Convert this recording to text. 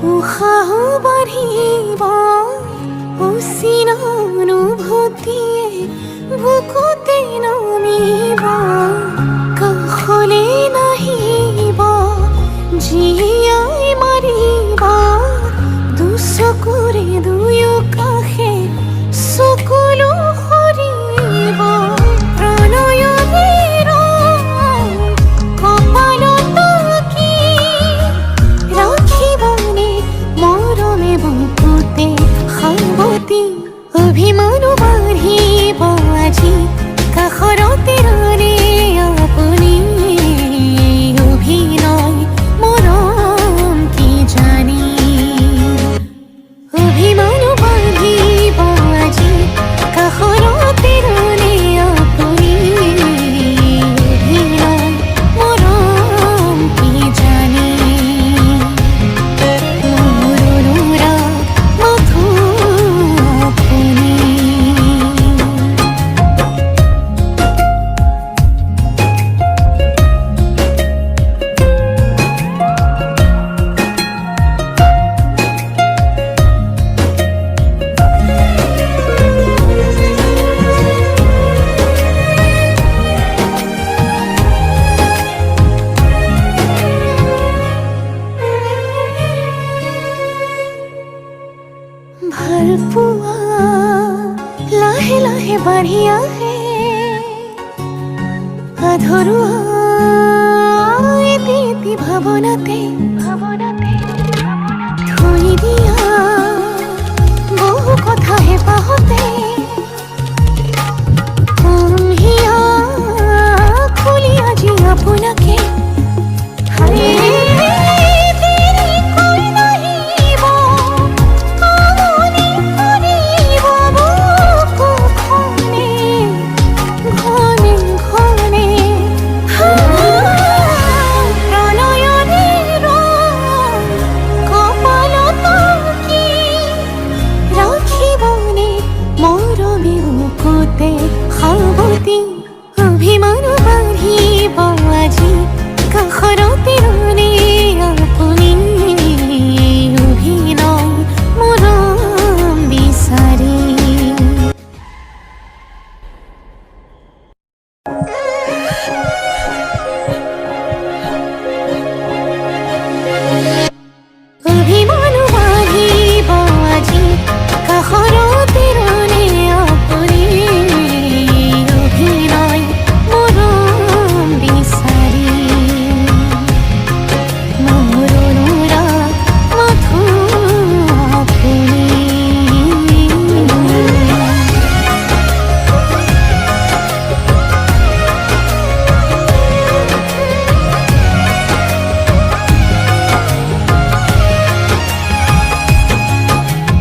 উশাহ বাঢ়িব উচিন অনুভূতিয়ে বুকুতে নামিব কাষলে নাহিব জীয়াই মাৰিব দুচকুৰে দুয়ো কাষে চকুলো সৰিব প্ৰণয়ৰ কপালত কি ৰাখিবনে মৰমে বুকুতে সাৱতি অভিমানো বাঢ়িব আজি কাষৰতে ৰলে আপুনি অভিনয় মৰম কি জানি অভিমানো বাঢ়িব আজি কাষৰতে ৰলে আপুনি অভিনয় মৰম কি জানি মোৰ অনুৰাগ মধু আপুনি ভাল পোৱা লাহে লাহে বাঢ়ি আহে আধৰুৱা এটি এটি ভাৱনাতে থৈ দিয়া বহু কথা হেঁপাহ